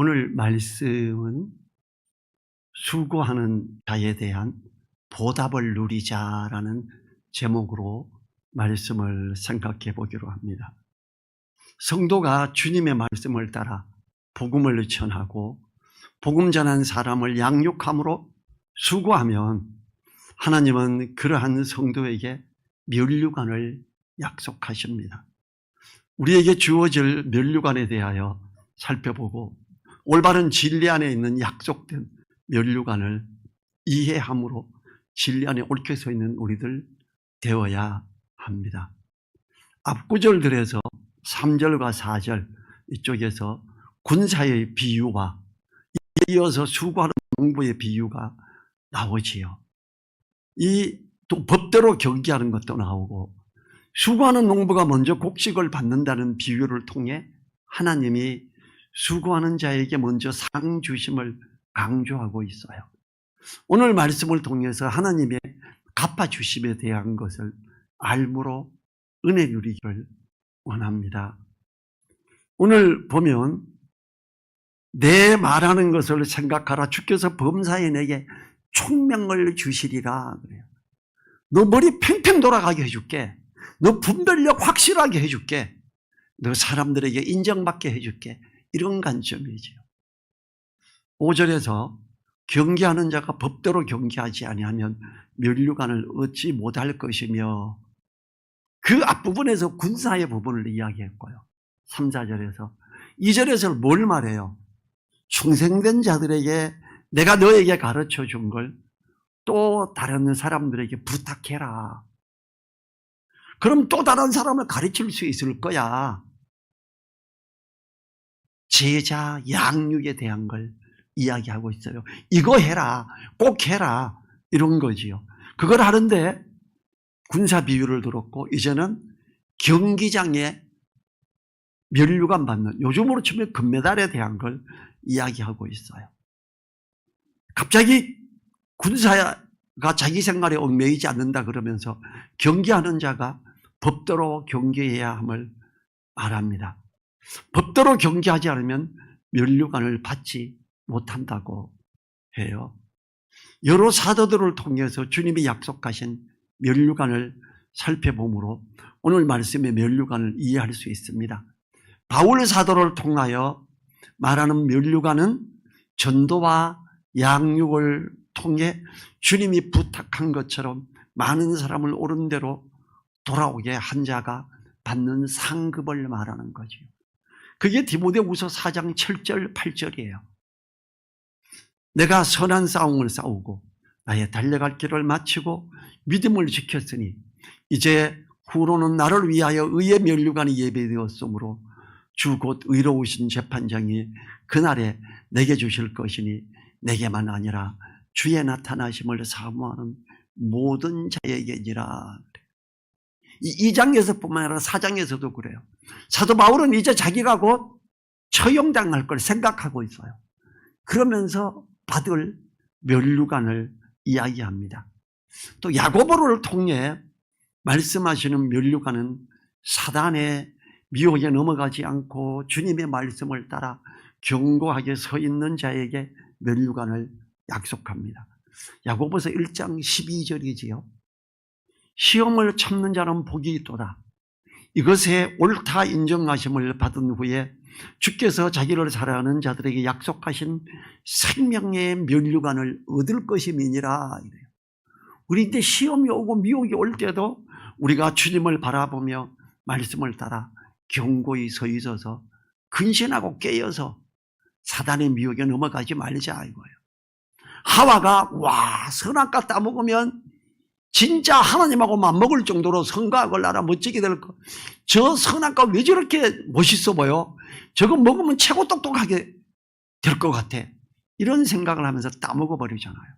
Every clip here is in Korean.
오늘 말씀은 수고하는 자에 대한 보답을 누리자라는 제목으로 말씀을 생각해 보기로 합니다. 성도가 주님의 말씀을 따라 복음을 전하고 복음 전한 사람을 양육함으로 수고하면 하나님은 그러한 성도에게 면류관을 약속하십니다. 우리에게 주어질 면류관에 대하여 살펴보고 올바른 진리 안에 있는 약속된 면류관을 이해함으로 진리 안에 옳게 서 있는 우리들 되어야 합니다. 앞구절들에서 3절과 4절 이쪽에서 군사의 비유와 이어서 수고하는 농부의 비유가 나오지요. 또 법대로 경기하는 것도 나오고 수고하는 농부가 먼저 곡식을 받는다는 비유를 통해 하나님이 수고하는 자에게 먼저 상 주심을 강조하고 있어요. 오늘 말씀을 통해서 하나님의 갚아주심에 대한 것을 알므로 은혜 누리기를 원합니다. 오늘 보면 내 말하는 것을 생각하라. 주께서 범사에 내게 총명을 주시리라 그래요. 너 머리 팽팽 돌아가게 해줄게. 너 분별력 확실하게 해줄게. 너 사람들에게 인정받게 해줄게. 이런 관점이죠. 5절에서 경계하는 자가 법대로 경계하지 아니하면 면류관을 얻지 못할 것이며, 그 앞부분에서 군사의 부분을 이야기했고요. 3, 4절에서 2절에서 뭘 말해요? 충성된 자들에게 내가 너에게 가르쳐 준 걸 또 다른 사람들에게 부탁해라. 그럼 또 다른 사람을 가르칠 수 있을 거야. 제자 양육에 대한 걸 이야기하고 있어요. 이거 해라, 꼭 해라, 이런 거지요. 그걸 하는데 군사 비유를 들었고, 이제는 경기장에 면류관 받는, 요즘으로 치면 금메달에 대한 걸 이야기하고 있어요. 갑자기 군사가 자기 생활에 얽매이지 않는다 그러면서 경기하는 자가 법대로 경계해야 함을 말합니다. 법대로 경계하지 않으면 면류관을 받지 못한다고 해요. 여러 사도들을 통해서 주님이 약속하신 면류관을 살펴보므로 오늘 말씀의 면류관을 이해할 수 있습니다. 바울 사도를 통하여 말하는 면류관은 전도와 양육을 통해 주님이 부탁한 것처럼 많은 사람을 옳은 대로 돌아오게 한 자가 받는 상급을 말하는 거죠. 그게 디모데후서 4장 7절 8절이에요. 내가 선한 싸움을 싸우고 나의 달려갈 길을 마치고 믿음을 지켰으니 이제 후로는 나를 위하여 의의 면류관이 예배되었으므로 주 곧 의로우신 재판장이 그날에 내게 주실 것이니 내게만 아니라 주의 나타나심을 사모하는 모든 자에게니라. 이 2장에서뿐만 아니라 4장에서도 그래요. 사도 바울은 이제 자기가 곧 처형당할 걸 생각하고 있어요. 그러면서 받을 면류관을 이야기합니다. 또 야고보를 통해 말씀하시는 면류관은 사단의 미혹에 넘어가지 않고 주님의 말씀을 따라 견고하게 서 있는 자에게 면류관을 약속합니다. 야고보서 1장 12절이지요. 시험을 참는 자는 복이 있도다. 이것에 옳다 인정하심을 받은 후에 주께서 자기를 사랑하는 자들에게 약속하신 생명의 면류관을 얻을 것임이니라. 이래요. 우리 이제 시험이 오고 미혹이 올 때도 우리가 주님을 바라보며 말씀을 따라 견고히 서 있어서 근신하고 깨어서 사단의 미혹에 넘어가지 말자 이거예요. 하와가 선악과 따먹으면 진짜 하나님하고 맞먹을 정도로 선과학을 알아 멋지게 될 거. 저 선악과 왜 저렇게 멋있어 보여? 저거 먹으면 최고 똑똑하게 될 것 같아. 이런 생각을 하면서 따먹어버리잖아요.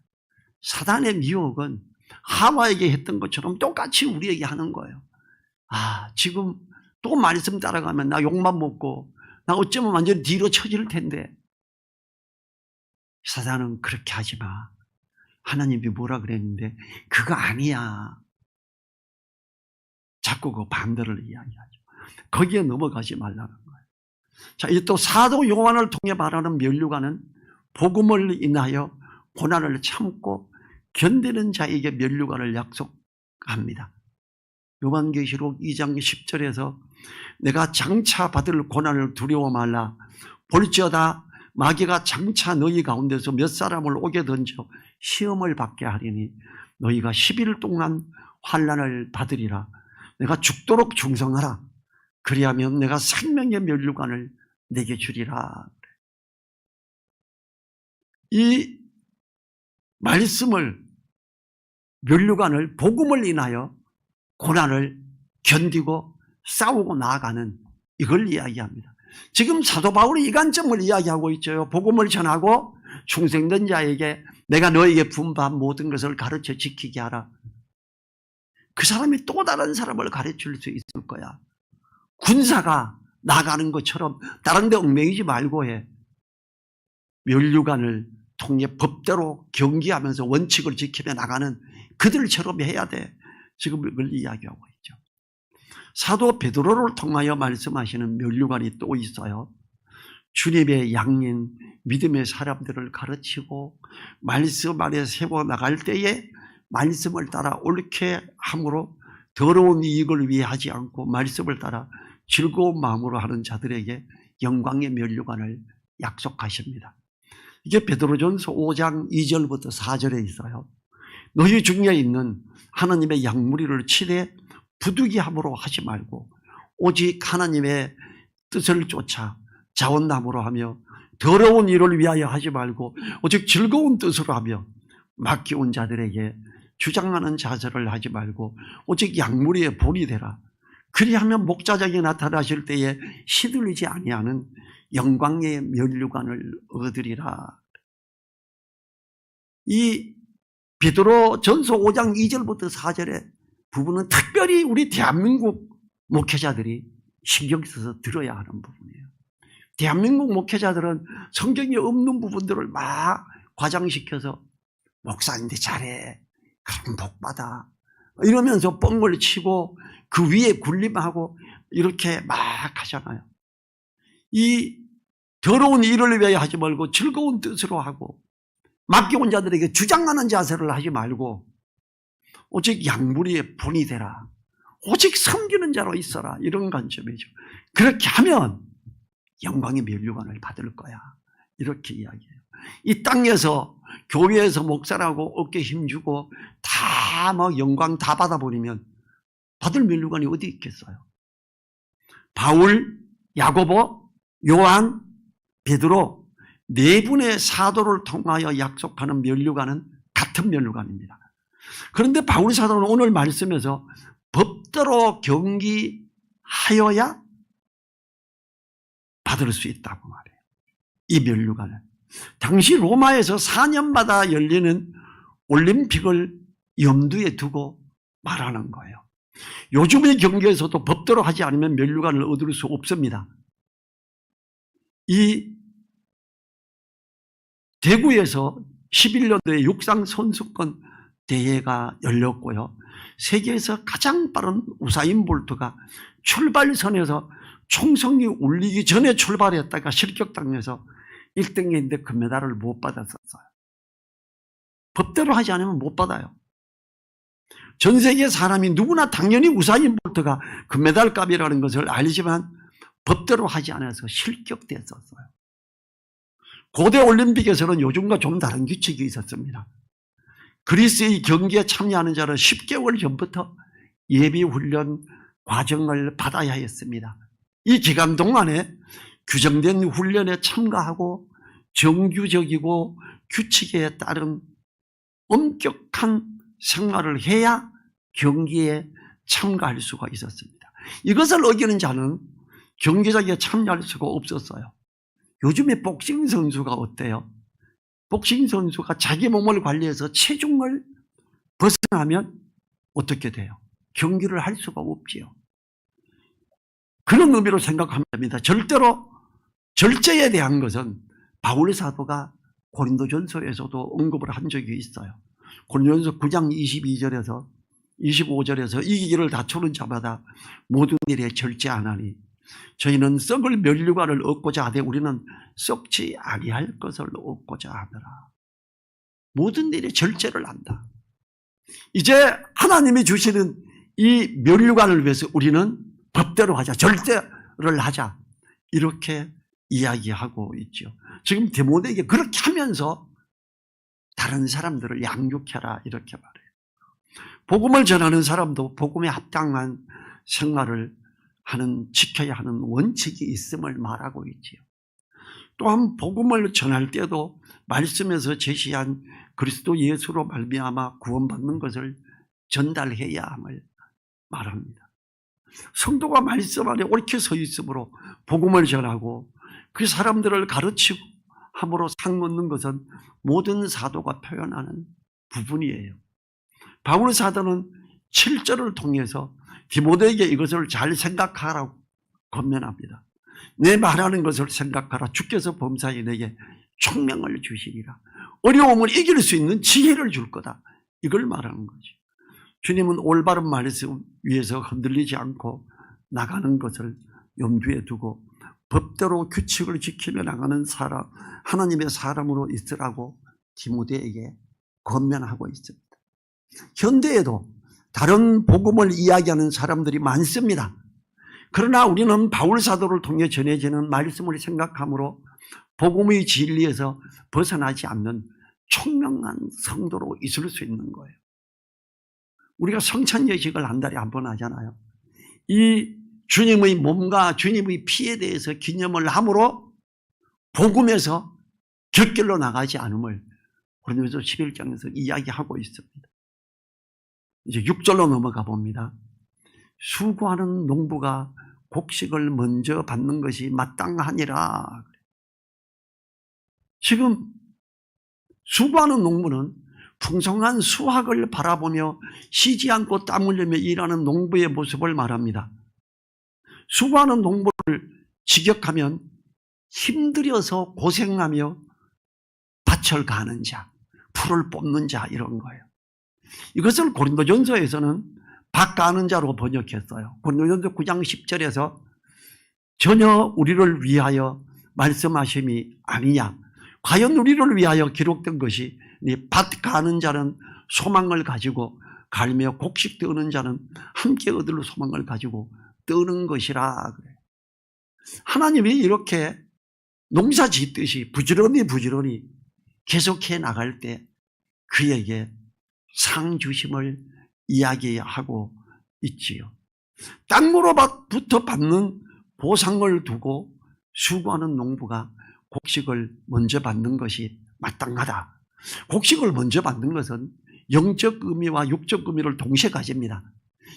사단의 미혹은 하와에게 했던 것처럼 똑같이 우리에게 하는 거예요. 지금 또 말씀 따라가면 나 욕만 먹고 나 어쩌면 완전히 뒤로 처질 텐데. 사단은 그렇게 하지 마. 하나님이 뭐라 그랬는데 그거 아니야. 자꾸 그 반대를 이야기하죠. 거기에 넘어가지 말라는 거예요. 자, 이 또 사도 요한을 통해 말하는 면류관은 복음을 인하여 고난을 참고 견디는 자에게 면류관을 약속합니다. 요한계시록 2장 10절에서 내가 장차 받을 고난을 두려워 말라. 볼지어다 마귀가 장차 너희 가운데서 몇 사람을 오게 던져 시험을 받게 하리니 너희가 10일 동안 환난을 받으리라. 내가 죽도록 충성하라. 그리하면 내가 생명의 면류관을 내게 주리라. 이 말씀을, 면류관을, 복음을 인하여 고난을 견디고 싸우고 나아가는, 이걸 이야기합니다. 지금 사도 바울이 이 관점을 이야기하고 있죠. 복음을 전하고 충성된 자에게 내가 너에게 분부한 모든 것을 가르쳐 지키게 하라. 그 사람이 또 다른 사람을 가르칠 수 있을 거야. 군사가 나가는 것처럼 다른 데 얽매이지 말고 해. 면류관을 통해 법대로 경기하면서 원칙을 지키며 나가는 그들처럼 해야 돼. 지금 이걸 이야기하고 있죠. 사도 베드로를 통하여 말씀하시는 면류관이 또 있어요. 주님의 양인 믿음의 사람들을 가르치고 말씀 안에 세워 나갈 때에 말씀을 따라 옳게 함으로 더러운 이익을 위해 하지 않고 말씀을 따라 즐거운 마음으로 하는 자들에게 영광의 면류관을 약속하십니다. 이게 베드로전서 5장 2절부터 4절에 있어요. 너희 중에 있는 하나님의 양무리를 치되 부득이함으로 하지 말고 오직 하나님의 뜻을 쫓아 자원남으로 하며 더러운 일을 위하여 하지 말고 오직 즐거운 뜻으로 하며 맡겨온 자들에게 주장하는 자세를 하지 말고 오직 양무리의 본이 되라. 그리하면 목자장이 나타나실 때에 시들리지 아니하는 영광의 면류관을 얻으리라. 이 베드로 전서 5장 2절부터 4절의 부분은 특별히 우리 대한민국 목회자들이 신경 써서 들어야 하는 부분이에요. 대한민국 목회자들은 성경에 없는 부분들을 막 과장시켜서 목사인데 잘해, 그럼 복받아 이러면서 뻥을 치고 그 위에 군림하고 이렇게 막 하잖아요. 이 더러운 일을 위하여 하지 말고 즐거운 뜻으로 하고 맡겨온 자들에게 주장하는 자세를 하지 말고 오직 양무리의 본이 되라. 오직 섬기는 자로 있어라. 이런 관점이죠. 그렇게 하면 영광의 면류관을 받을 거야. 이렇게 이야기해요. 이 땅에서 교회에서 목사라고 어깨 힘주고 다 뭐 영광 다 받아버리면 받을 면류관이 어디 있겠어요? 바울, 야고보, 요한, 베드로 네 분의 사도를 통하여 약속하는 면류관은 같은 면류관입니다. 그런데 바울 사도는 오늘 말씀에서 법대로 경기하여야 받을 수 있다고 말해요. 이 면류관을. 당시 로마에서 4년마다 열리는 올림픽을 염두에 두고 말하는 거예요. 요즘의 경기에서도 법대로 하지 않으면 면류관을 얻을 수 없습니다. 이 대구에서 11년도에 육상 선수권 대회가 열렸고요. 세계에서 가장 빠른 우사인 볼트가 출발선에서 총성이 울리기 전에 출발했다가 실격당해서 1등했는데 금메달을 못 받았었어요. 법대로 하지 않으면 못 받아요. 전 세계 사람이 누구나 당연히 우사인 볼트가 금메달 값이라는 것을 알지만 법대로 하지 않아서 실격됐었어요. 고대 올림픽에서는 요즘과 좀 다른 규칙이 있었습니다. 그리스의 경기에 참여하는 자는 10개월 전부터 예비훈련 과정을 받아야 했습니다. 이 기간 동안에 규정된 훈련에 참가하고 정규적이고 규칙에 따른 엄격한 생활을 해야 경기에 참가할 수가 있었습니다. 이것을 어기는 자는 경기장에 참여할 수가 없었어요. 요즘에 복싱 선수가 어때요? 복싱 선수가 자기 몸을 관리해서 체중을 벗어나면 어떻게 돼요? 경기를 할 수가 없지요. 그런 의미로 생각하면 됩니다. 절대로 절제에 대한 것은 바울 사도가 고린도전서에서도 언급을 한 적이 있어요. 고린도전서 9장 22절에서 25절에서 이기기를 다투는 자마다 모든 일에 절제하나니 저희는 썩을 면류관을 얻고자 하되 우리는 썩지 아니할 것을 얻고자 하더라. 모든 일에 절제를 한다. 이제 하나님이 주시는 이 면류관을 위해서 우리는 법대로 하자, 절제를 하자, 이렇게 이야기하고 있죠. 지금 디모데에게 그렇게 하면서 다른 사람들을 양육해라 이렇게 말해요. 복음을 전하는 사람도 복음에 합당한 생활을 지켜야 하는 원칙이 있음을 말하고 있지요. 또한 복음을 전할 때도 말씀에서 제시한 그리스도 예수로 말미암아 구원받는 것을 전달해야 함을 말합니다. 성도가 말씀 안에 옳게 서 있으므로 복음을 전하고 그 사람들을 가르치고 함으로 상 얻는 것은 모든 사도가 표현하는 부분이에요. 바울 사도는 7절을 통해서 디모데에게 이것을 잘 생각하라고 권면합니다. 내 말하는 것을 생각하라. 주께서 범사에 내게 총명을 주시리라. 어려움을 이길 수 있는 지혜를 줄 거다. 이걸 말하는 거죠. 주님은 올바른 말씀 위에서 흔들리지 않고 나가는 것을 염두에 두고 법대로 규칙을 지키며 나가는 사람, 하나님의 사람으로 있으라고 디모데에게 권면하고 있습니다. 현대에도 다른 복음을 이야기하는 사람들이 많습니다. 그러나 우리는 바울 사도를 통해 전해지는 말씀을 생각하므로 복음의 진리에서 벗어나지 않는 총명한 성도로 있을 수 있는 거예요. 우리가 성찬 예식을 한 달에 한 번 하잖아요. 이 주님의 몸과 주님의 피에 대해서 기념을 함으로 복음에서 곁길로 나가지 않음을 고린도서 11장에서 이야기하고 있습니다. 이제 6절로 넘어가 봅니다. 수고하는 농부가 곡식을 먼저 받는 것이 마땅하니라. 지금 수고하는 농부는 풍성한 수확을 바라보며 쉬지 않고 땀 흘리며 일하는 농부의 모습을 말합니다. 수고하는 농부를 직역하면 힘들여서 고생하며 밭을 가는 자, 풀을 뽑는 자 이런 거예요. 이것을 고린도전서에서는 밭 가는 자로 번역했어요. 고린도전서 9장 10절에서 전혀 우리를 위하여 말씀하심이 아니냐. 과연 우리를 위하여 기록된 것이 밭 가는 자는 소망을 가지고 갈며 곡식 떠는 자는 함께 얻을 소망을 가지고 떠는 것이라 그래요. 하나님이 이렇게 농사 짓듯이 부지런히 계속해 나갈 때 그에게 상 주심을 이야기하고 있지요. 땅으로부터 받는 보상을 두고 수고하는 농부가 곡식을 먼저 받는 것이 마땅하다. 곡식을 먼저 받는 것은 영적 의미와 육적 의미를 동시에 가집니다.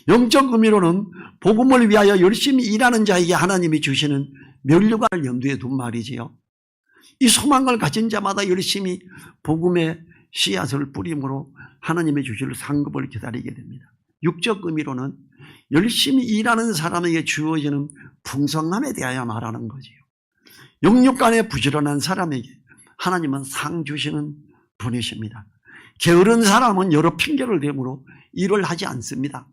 영적 의미로는 복음을 위하여 열심히 일하는 자에게 하나님이 주시는 면류관을 염두에 둔 말이지요. 이 소망을 가진 자마다 열심히 복음의 씨앗을 뿌림으로 하나님의 주실 상급을 기다리게 됩니다. 육적 의미로는 열심히 일하는 사람에게 주어지는 풍성함에 대하여 말하는 거지요. 영육간에 부지런한 사람에게 하나님은 상 주시는 분이십니다. 게으른 사람은 여러 핑계를 대므로 일을 하지 않습니다.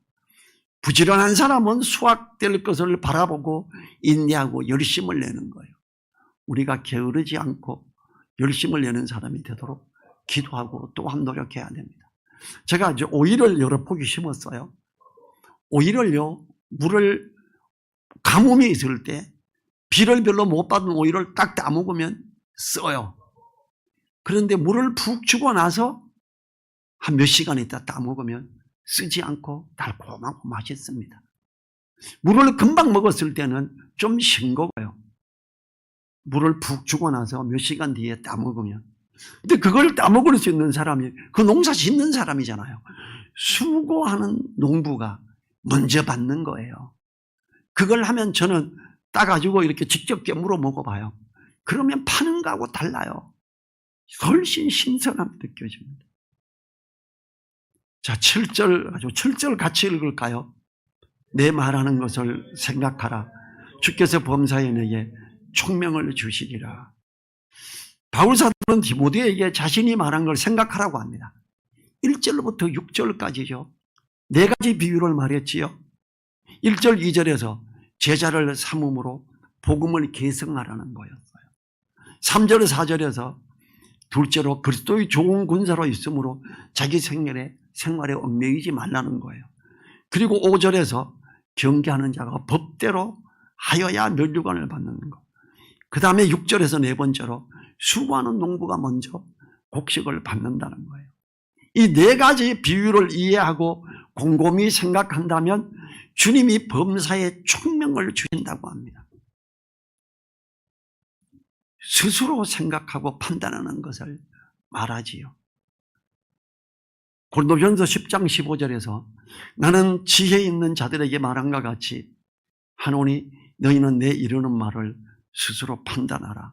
부지런한 사람은 수확될 것을 바라보고 인내하고 열심을 내는 거예요. 우리가 게으르지 않고 열심을 내는 사람이 되도록 기도하고 또한 노력해야 됩니다. 제가 이제 오이를 여러 포기 심었어요. 오이를요, 물을 가뭄이 있을 때 비를 별로 못 받은 오이를 딱 따먹으면 써요. 그런데 물을 푹 주고 나서 한 몇 시간 있다 따먹으면 쓰지 않고 달콤하고 맛있습니다. 물을 금방 먹었을 때는 좀 싱거워요. 물을 푹 주고 나서 몇 시간 뒤에 따먹으면. 근데 그걸 따먹을 수 있는 사람이 그 농사 짓는 사람이잖아요. 수고하는 농부가 먼저 받는 거예요. 그걸 하면 저는 따가지고 이렇게 직접 깨물어 먹어봐요. 그러면 파는 거하고 달라요. 훨씬 신선함이 느껴집니다. 자, 7절 같이 읽을까요? 내 말하는 것을 생각하라. 주께서 범사에 내게 총명을 주시리라. 바울 사도는 디모데에게 자신이 말한 걸 생각하라고 합니다. 1절부터 6절까지죠. 네 가지 비유를 말했지요. 1절, 2절에서 제자를 삼음으로 복음을 계승하라는 거였어요. 3절 4절에서 둘째로 그리스도의 좋은 군사로 있으므로 자기 생활에 얽매이지 말라는 거예요. 그리고 5절에서 경계하는 자가 법대로 하여야 면류관을 받는 것. 그 다음에 6절에서 네 번째로 수고하는 농부가 먼저 곡식을 받는다는 거예요. 이 네 가지 비유를 이해하고 곰곰이 생각한다면 주님이 범사에 총명을 주신다고 합니다. 스스로 생각하고 판단하는 것을 말하지요. 고린도전서 10장 15절에서 나는 지혜 있는 자들에게 말한과 같이 하노니 너희는 내 이르는 말을 스스로 판단하라.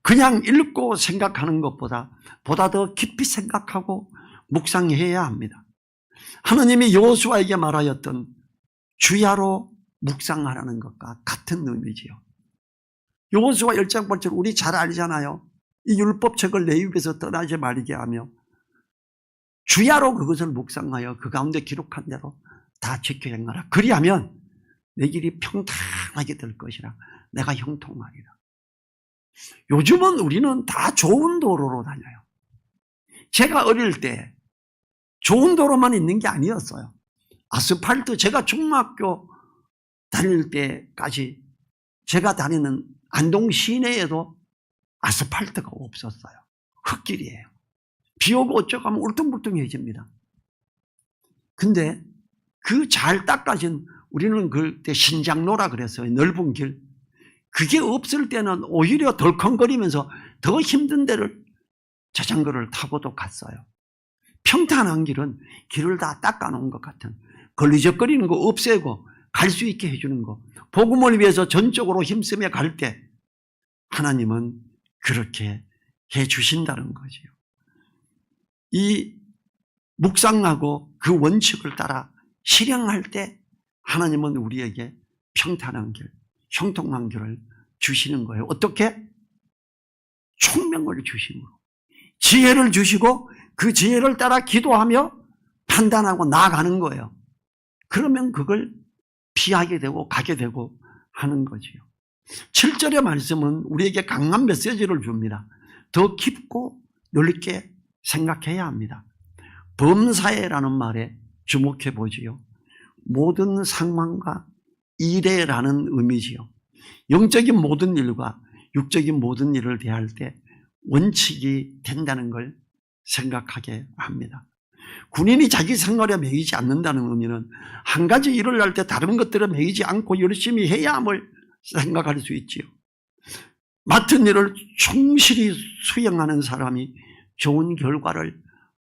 그냥 읽고 생각하는 것보다 더 깊이 생각하고 묵상해야 합니다. 하나님이 여호수아에게 말하였던 주야로 묵상하라는 것과 같은 의미지요. 여호수아 1장 8절 우리 잘 알잖아요. 이 율법책을 내 입에서 떠나지 말게 하며 주야로 그것을 묵상하여 그 가운데 기록한 대로 다 지켜 행하라. 그리하면 내 길이 평탄하게 될 것이라. 내가 형통하리라. 요즘은 우리는 다 좋은 도로로 다녀요. 제가 어릴 때 좋은 도로만 있는 게 아니었어요. 아스팔트, 제가 중학교 다닐 때까지 제가 다니는 안동 시내에도 아스팔트가 없었어요. 흙길이에요. 비 오고 어쩌고 하면 울퉁불퉁해집니다. 근데 그 잘 닦아진, 우리는 그때 신장로라 그랬어요. 넓은 길. 그게 없을 때는 오히려 덜컹거리면서 더 힘든 데를 자전거를 타고도 갔어요. 평탄한 길은 길을 다 닦아놓은 것 같은, 걸리적거리는 거 없애고 갈 수 있게 해주는 거, 복음을 위해서 전적으로 힘쓰며 갈 때 하나님은 그렇게 해주신다는 거지요. 이 묵상하고 그 원칙을 따라 실행할 때 하나님은 우리에게 평탄한 길, 형통한 길을 주시는 거예요. 어떻게? 총명을 주심으로. 지혜를 주시고 그 지혜를 따라 기도하며 판단하고 나아가는 거예요. 그러면 그걸 피하게 되고 가게 되고 하는 거지요. 7절의 말씀은 우리에게 강한 메시지를 줍니다. 더 깊고 넓게 생각해야 합니다. 범사에라는 말에 주목해 보지요. 모든 상황과 일에라는 의미지요. 영적인 모든 일과 육적인 모든 일을 대할 때 원칙이 된다는 걸 생각하게 합니다. 군인이 자기 생활에 매이지 않는다는 의미는 한 가지 일을 할 때 다른 것들에 매이지 않고 열심히 해야 함을 생각할 수 있지요. 맡은 일을 충실히 수행하는 사람이 좋은 결과를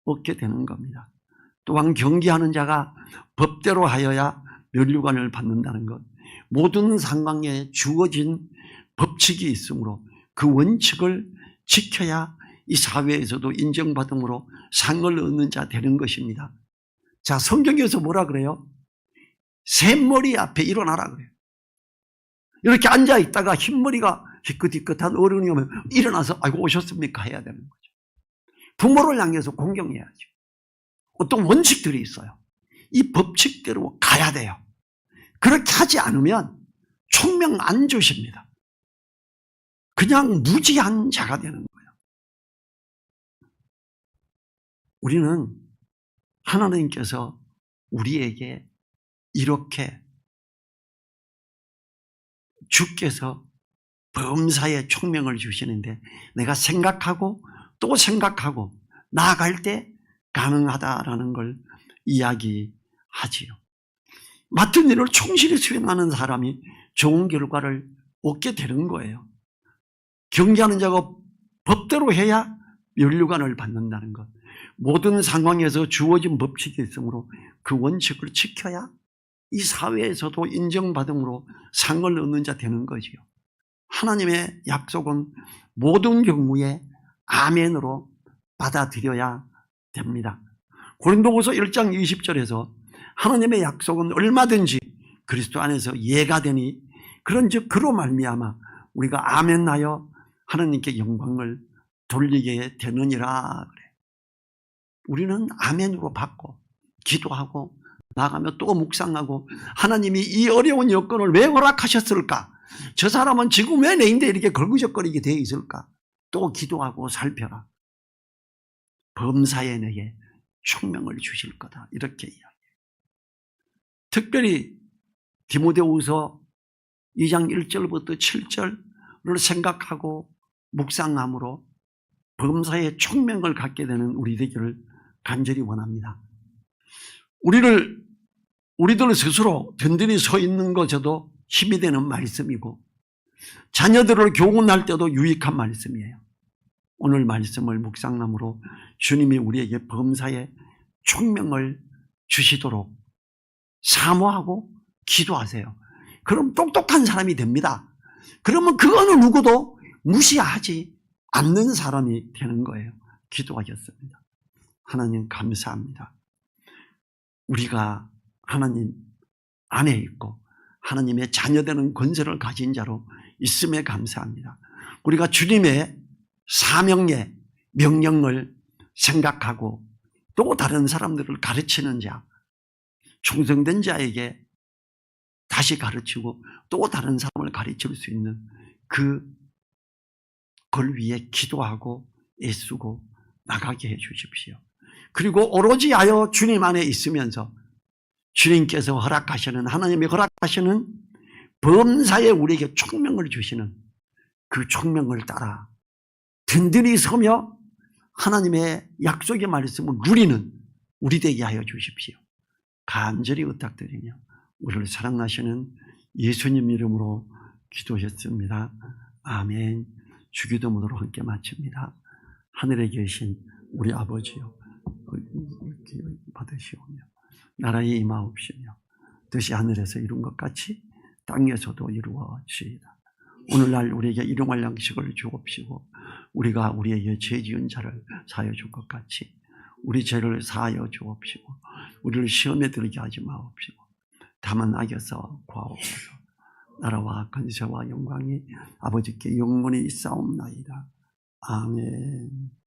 얻게 되는 겁니다. 또한 경계하는 자가 법대로 하여야 면류관을 받는다는 것, 모든 상황에 주어진 법칙이 있으므로 그 원칙을 지켜야 이 사회에서도 인정받음으로 상을 얻는 자 되는 것입니다. 자, 성경에서 뭐라 그래요? 샘머리 앞에 일어나라 그래요. 이렇게 앉아있다가 흰머리가 희끗희끗한 어른이 오면 일어나서 아이고 오셨습니까 해야 되는 거죠. 부모를 향해서 공경해야죠. 어떤 원칙들이 있어요. 이 법칙대로 가야 돼요. 그렇게 하지 않으면 총명 안 주십니다. 그냥 무지한 자가 되는 거예요. 우리는 하나님께서 우리에게 이렇게 주께서 범사에 총명을 주시는데 내가 생각하고 또 생각하고 나아갈 때 가능하다라는 걸 이야기하지요. 맡은 일을 충실히 수행하는 사람이 좋은 결과를 얻게 되는 거예요. 경계하는 자가 법대로 해야 면류관을 받는다는 것. 모든 상황에서 주어진 법칙이 있으므로 그 원칙을 지켜야 이 사회에서도 인정받음으로 상을 얻는 자 되는 거지요. 하나님의 약속은 모든 경우에 아멘으로 받아들여야 됩니다. 고린도후서 1장 20절에서 하나님의 약속은 얼마든지 그리스도 안에서 예가 되니 그런즉 그로 말미암아 우리가 아멘하여 하나님께 영광을 돌리게 되느니라 그래. 우리는 아멘으로 받고 기도하고 나가며 또 묵상하고 하나님이 이 어려운 여건을 왜 허락하셨을까? 저 사람은 지금 왜 내인데 이렇게 걸그적거리게 되어 있을까? 또 기도하고 살펴라. 범사에 내게 총명을 주실 거다. 이렇게 이야기해요. 특별히 디모데후서 2장 1절부터 7절을 생각하고 묵상함으로 범사에 총명을 갖게 되는 우리 되기를 간절히 원합니다. 우리들 스스로 든든히 서 있는 것에도 힘이 되는 말씀이고 자녀들을 교훈할 때도 유익한 말씀이에요. 오늘 말씀을 묵상함으로 주님이 우리에게 범사에 총명을 주시도록 사모하고 기도하세요. 그럼 똑똑한 사람이 됩니다. 그러면 그 어느 누구도 무시하지 않는 사람이 되는 거예요. 기도하겠습니다. 하나님 감사합니다. 우리가 하나님 안에 있고 하나님의 자녀되는 권세를 가진 자로 있음에 감사합니다. 우리가 주님의 사명의 명령을 생각하고 또 다른 사람들을 가르치는 자, 충성된 자에게 다시 가르치고 또 다른 사람을 가르칠 수 있는 그걸 위해 기도하고 애쓰고 나가게 해 주십시오. 그리고 오로지 하여 주님 안에 있으면서 주님께서 허락하시는 하나님이 허락하시는 범사에 우리에게 총명을 주시는 그 총명을 따라 든든히 서며 하나님의 약속의 말씀을 누리는 우리 되게 하여 주십시오. 간절히 부탁드리며 우리를 사랑하시는 예수님 이름으로 기도했습니다. 아멘. 주기도문으로 함께 마칩니다. 하늘에 계신 우리 아버지요, 받으시오며 나라에 임하옵시며 뜻이 하늘에서 이룬 것 같이 땅에서도 이루어지이다. 오늘날 우리에게 일용할 양식을 주옵시고 우리가 우리에게 죄 지은 자를 사하여 줄 것 같이 우리 죄를 사하여 주옵시고 우리를 시험에 들게 하지 마옵시고 다만 악에서 구하옵소서. 나라와 권세와 영광이 아버지께 영원히 있사옵나이다. 아멘.